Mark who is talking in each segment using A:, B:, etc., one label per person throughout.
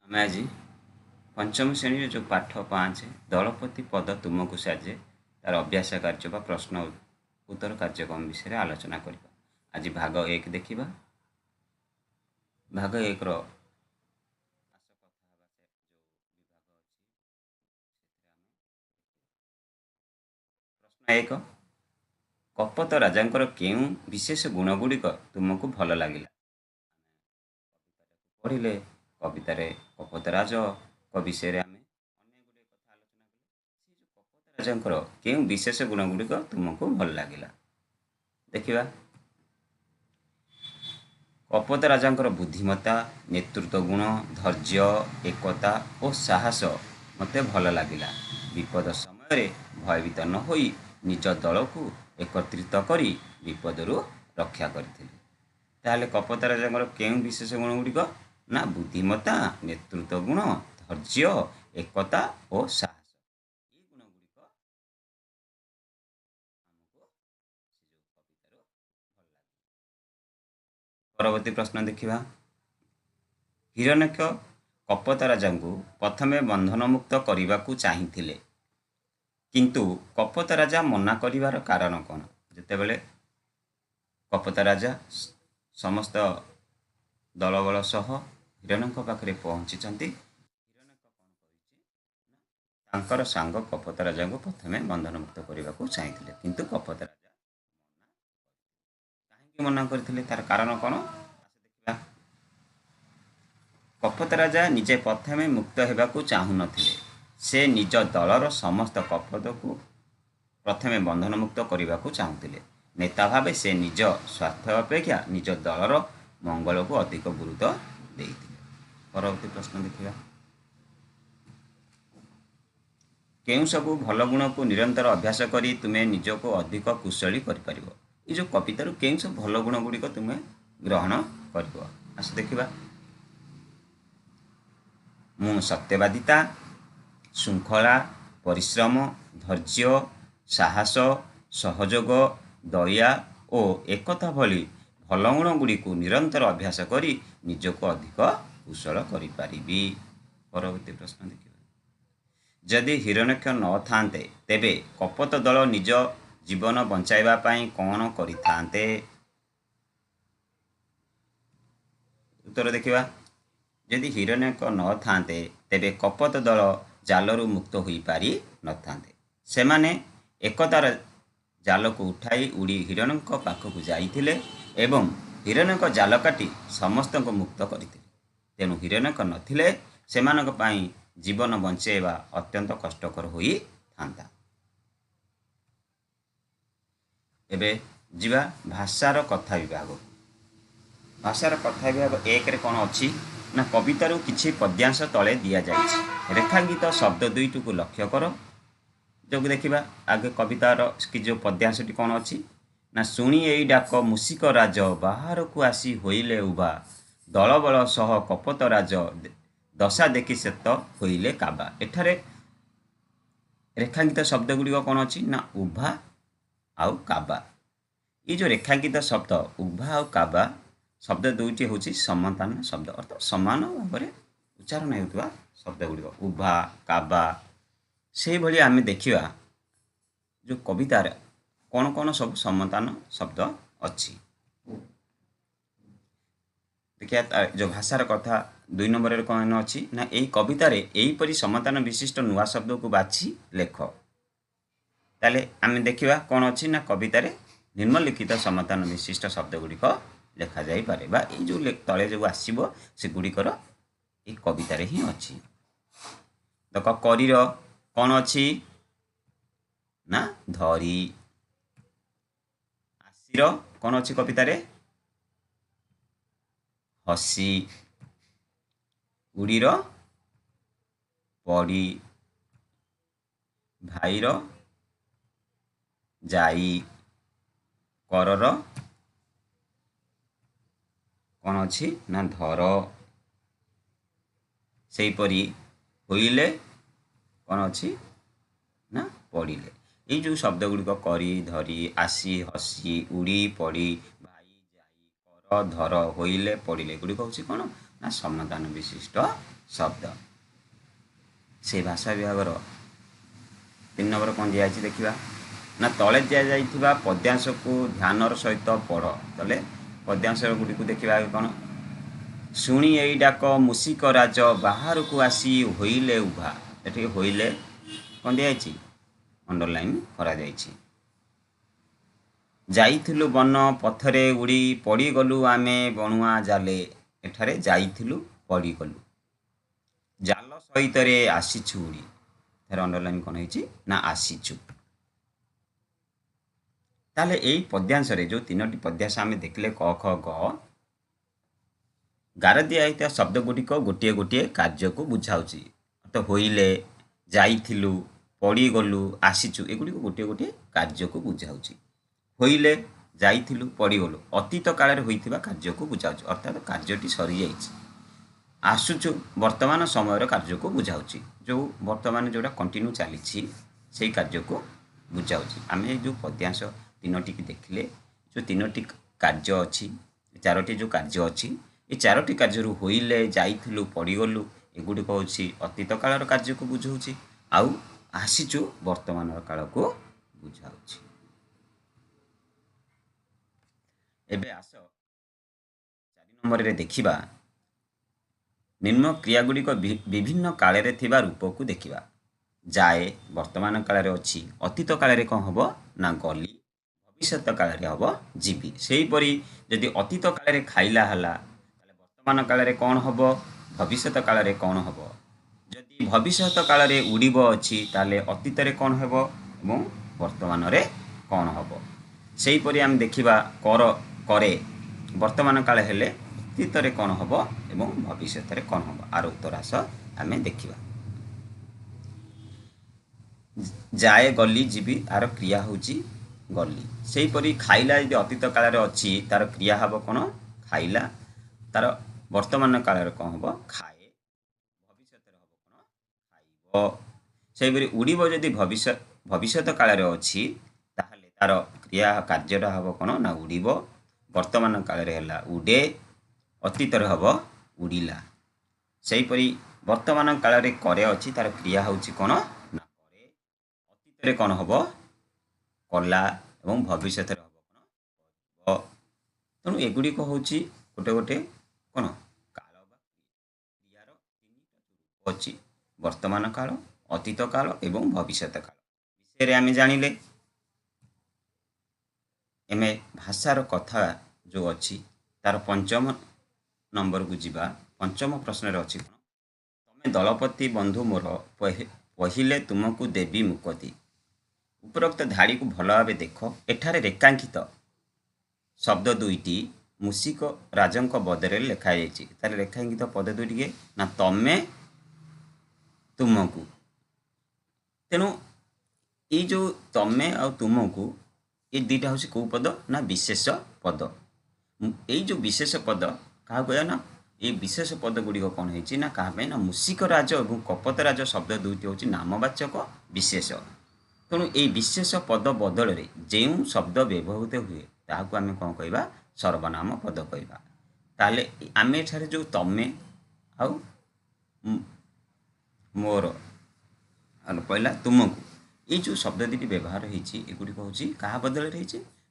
A: ଆମେ ଆଜି पंचम श्रेणी जो पाठ 5 दलपति पद तुमको साजे तार अभ्यास कार्य बा प्रश्न उत्तर कार्यक्रम विषय आलोचना करबा। आज भाग 1 देखिबा। भाग 1 रो प्रश्न 1 कपत राजांकर केउ विशेष गुण गुड़िक तुमको भल लागिला। पढ़िले कवितार कपत राज को विषय रे आमे अनेक गुडे कथा आलोचना कले। से जो कपत राजांकर केउ विशेष गुण गुड़िक तुमको भल लागिला देखिबा। कपत राजांकर बुद्धिमत्ता, नेतृत्व गुण, धैर्य, एकता और साहस मते भल लागिला। विपद समय भयभीत न होई निज दल को एकत्रित करी विपदरू रक्षा करथिले। ताहले कपत राजांकर केउ विशेष गुण गुड़िक ना बुद्धिमत्ता, नेतृत्व गुण, धैर्य, एकता और साहस। ये गुण गुड़िक हमको कवितार भल लागे। परवर्ती प्रश्न देखिबा। हिरण्यक्ष कपत राजांकु प्रथमे बंधन मुक्त करने चाहिए किंतु कपत राजा मना करिवार कारण कौन? जेतेबेले कपत राजा समस्त दलबल सह हिरण्यक पाखरे पहुंची हिरण्यक सांग कपत राजा को प्रथमे बंधन मुक्त करने चाहिए किंतु कपत राजा कहीं मना करथिले तार कारण कौन? कपत राजा निजे प्रथमे मुक्त होगाकू चाहू नथिले। से निज दलर समस्त कपत को प्रथमे बंधन मुक्त करने को चाहूले। नेता भावे से निज स्वार्थ अपेक्षा निज दलर मंगल को अधिक गुरुत्व देइथिले। परवर्ती प्रश्न देखिए। केउ सबु भल गुण को निरंतर अभ्यास करी तुम्हें निज को अधिक कुशली कर ये जो कवितार केउ सब भल गुण गुड़िक तुम्हें ग्रहण कर। आस देखा। मु सत्यवादिता, श्रृंखला, परिश्रम, धैर्य, साहस, सहयोग, दया और एकता भली भल गुण गुड़ी को निरंतर अभ्यास करी निजको अधिक कुशल करि पारिबी। परवर्ती प्रश्न देखिए। जदि हिरण्यक्ष न थांते तेबे कपत दल निज जीवन बंचाइबा पाई कौन करिथांते? उत्तर देखिबा। यदि हिरण्यक न थांते तेबे कपत दल जालरू मुक्त होई पारि न थांते। सेमाने एकतार जाल को उठाई उड़ी हिरण्यक पाखक जाइथिले एवं हिरण्यक जाल काटी समस्त को मुक्त करथिले। तेणु हिरण्यक नथिले सेमानक पाई जीवन बंचाइबा अत्यंत कष्टकर होई थांता। एबे जीवा भाषार कथा विभाग। भाषार कथा विभाग 1 रे कोन अछि ना कवितार किछि पद्यांश तले दिया जाइछि। रेखांकित शब्द दुईटी को लक्ष्य कर। जो देखिबा आगे कवितार कि जो पद्यांशटी कोन अछि ना सुनी एई डाक मुसिक राज बाहर को आसी होइले उबा दलबल सह कपत राज दशा देखि सेत होइले काबा। एठारे रेखांकित शब्द गुड़ी कौन अच्छी ना उभा आउ काबा। ये जो रेखांकित शब्द उभा आउ काबा शब्द दुईटी हूँ समातान शब्द अर्थात समान भाव में उच्चारण होता शब्द गुड़िक उभा काबा। से भली आमे देखिबा जो कवितार कौन कौन सब समातान शब्द अच्छी। देखिए जो भाषार कथा 2 नंबर कौन अच्छी ना यही कवितार यहीपरि समातान विशिष्ट नुआ शब्द को बाछि लेख। ताले आमे देखिबा कौन अच्छी ना कवितार निम्नलिखित समातान विशिष्ट शब्द गुड़िक लेखा जाई पारे बा ये जो तले जो आसीबो से गुड़िकर ये कवितार ही अच्छी। देख करीर कौन अच्छी ना धरी। आसीर कौन अच्छी कवितार हसी। उड़ीर पड़ी। भाईर जाई। करर कौन अच्छी ना धर। से परी होइले कौन अच्छी ना पड़िले। ये जो शब्द गुड़िक करी धरी आसी हसी उड़ी पड़ी भाई जाई कर धर होइले पड़िले गुड़िक हूँ कौन ନା समाधान विशिष्ट शब्द। से भाषा विभाग 3 नंबर कौन दिखाई देखा ना तले दि जाइथिबा पद्यांश को ध्यानर सहित पढ़ तले पद्यांश गुड़ी देखा कौन शुणी एई डाक मूषिक राज बाहर को आसी होइले उभा एठी होइले कौन दिखाई अंडरलाइन करा जाइछि। जाइथिलु बन पथरे उड़ी पड़ीगलु आमे बणुआ जाले एठारे जाइथिलु पड़ीगलु जाल सहित आसीछु उड़ी तार अंडरलाइन कौन है ना आसीछु। ताले एई पद्यांश रे जो 3टी पद्यांश आमे देखले क ख ग गार दिया शब्द गुड़िक गोटे गोटे कार्य को बुझाऊँगी तो होइले जाइथिलु पड़ीगलु आसीचु एगुड़ी गोटे गोटे कार्य को बुझाऊँगी। होइले जाइथिलु पड़ीगलु अतीत काल होइथिबा कार्य को बुझाऊँगी अर्थात कार्यटी सरी जाइछि। आसुचु वर्तमान समय कार्य को बुझाऊँगी जो वर्तमान जोटा कंटिन्यू चली से कार्य को बुझाऊँगी। आम जो पद्यांश 3टी की देखिले जो 3टी कार्य अच्छी 4टी जो कार्य अच्छी ये 4टी कार्य होइले जाइथिलु पड़ीगलु एगुड़ी हूँ अतीत कालर कार्य को बुझाऊँगी आउ आसीचु वर्तमान काल को बुझाऊँगी। एबे आस 4 नंबर रे देखिबा निम्न क्रियागुड़ी विभिन्न काल रे थिबा रूप को देखिबा। जाए वर्तमान काल रे अच्छी अतीत काल रे कौन हम ना गली भविष्यत काल रे हम जीवी सेहीपरि जदि अतीत काल रे खाइला हला वर्तमान काल रे कौन हम भविष्यत काल रे कौन हम जदि भविष्यत काल रे उड़ीब अच्छी ताले अतीत रे कौन हम एवं वर्तमान रे कौन हम सेहीपरि आम देखिबा कर करे वर्तमान काल हेले अतीत रे कौन हम एवं भविष्यत रे कौन हम आर उत्तरांश आम देखिबा। जाए गली जीवी आर क्रिया होची गली सेहीपरि खाइला यदि अतीत काल रे अच्छी तार क्रिया हम कौन खाइला तार वर्तमान काल रे कौन हम खाए भविष्यत रे हम कौन खाइब सेहीपरि उड़ीब जदि भविष्यत काल रे अच्छी ताहले तार क्रिया कार्यटा हम कौन ना उड़ीब वर्तमान काल रे हला उड़े अतीत रे हम उड़ीला सेहीपरि वर्तमान काल रे करे अच्छी तार क्रिया होची कौन ना करे अतीत रे कौन हम कला एवं भविष्यत रे हम कौन तेणु एगुड़ी होची गोटे गोटे कौन काल क्रियार 3टा अच्छी वर्तमान काल अतीत काल एवं भविष्यत काल विषय आम जानिले। एमे भाषार कथा जो अच्छी तार 5म नंबर को जीवा 5म प्रश्न अच्छी तमें दलपति बंधु मोर पहिले तुमको देवी मुकति उपरोक्त धाड़ी को भल भाव देख एठारे रेखांकित शब्द 2टी मूषिक राजंक बदले लिखाई तार रेखांकित पद 2टी ना तमे तुमको तेणु ये जो तमे आ तुमको ये 2टा हूँ कौ पद ना विशेष पद यही जो विशेष पद क्या कह ना ये विशेष पद गुड़िक कौन है ना क्या ना मूषिक राज और कपत राज शब्द 2टी हूँ नामवाचक विशेष तेणु ये विशेष पद बदल में जो शब्द व्यवहृत हुए ताकू आम कौन कह सर्वनाम पद कहवा ताले आम एठारे जो तमे आउ मोर पहला तुमको ये जो शब्द 2टी व्यवहार होती एगुड़ी हूँ क्या बदल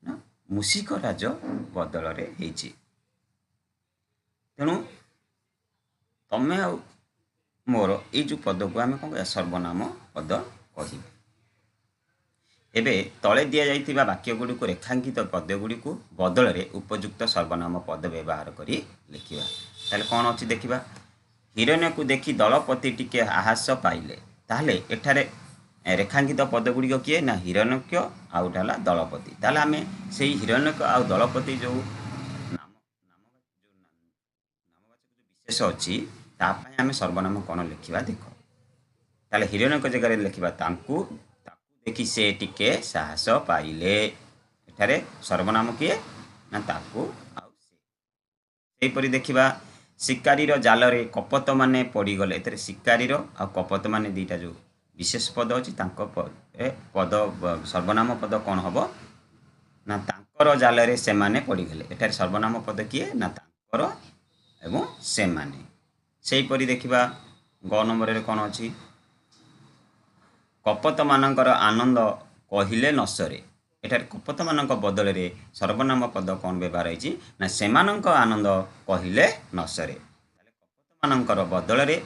A: ना मूषिक राज बदल होती तेणु तमे आ मोर ये जो पद को आम कौन सर्वनाम पद कह। एबे तले दि जाइथिबा वाक्य गुड़ी को रेखांकित पद गुड़ी को बदल में उपयुक्त सर्वनाम पद व्यवहार करी लिखिबा ताले कौन अच्छी देखिबा। हिरण्य को देखी दलपति टिके आहास पाइले ताहले एठारे रेखांकित पद गुड़िक किए ना हिरण्यक आउटाला दलपति ताहले आम से हिरण्यक आउ दलपति जो विशेष अच्छी तापाई आम सर्वनाम कौन लिखा देख ताहले हिरण्यक जगह लिखा ताकू देखी से टिके साहस पाइले एठारे सर्वनाम किए ना ताकू आउ सेहीपरि देखिबा शिकारीर जाल रे कपत माने पड़ीगले एतरे शिकारीर आ कपत माने 2टा जो विशेष पद अच्छी पद सर्वनाम पद कौन हम ना तांकर जाल रे से माने पड़ीगले एठारे सर्वनाम पद किए ना तांकर एवं सेमाने सेहीपरि देखिबा ग नंबर रे कोन अछि कपत मानकर आनंद कहिले न सरे एठार कपत मानक बदल रे सर्वनाम पद कौन व्यवहार होइछि ना सेमानंक आनंद कहिले न सरे ताले कपत मानकर बदल रे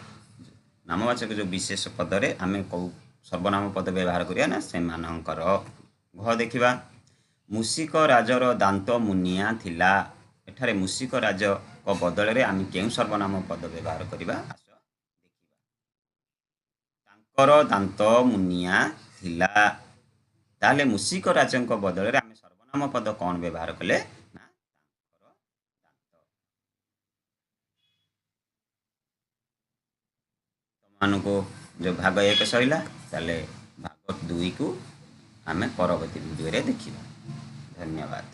A: नामवाचक जो विशेष पद रे आमे को सर्वनाम पद व्यवहार करिया ना सेमानंकर घ देखिबा मुसिक राजर दांत मुनिया थिला एठारे मुसिक राज को बदल रे आमे केउ सर्वनाम पद व्यवहार करिबा आस देखिबा तांकर दांत मुनिया थिला ताले मुसिक राजंक बदल रे आमे सर्वनाम पद कौन व्यवहार कले ना तांकर दांत तमानको जो भाग 1 सहिला ताले भाग 2 को आमे परवर्ती वीडियो रे देखिबा धन्यवाद।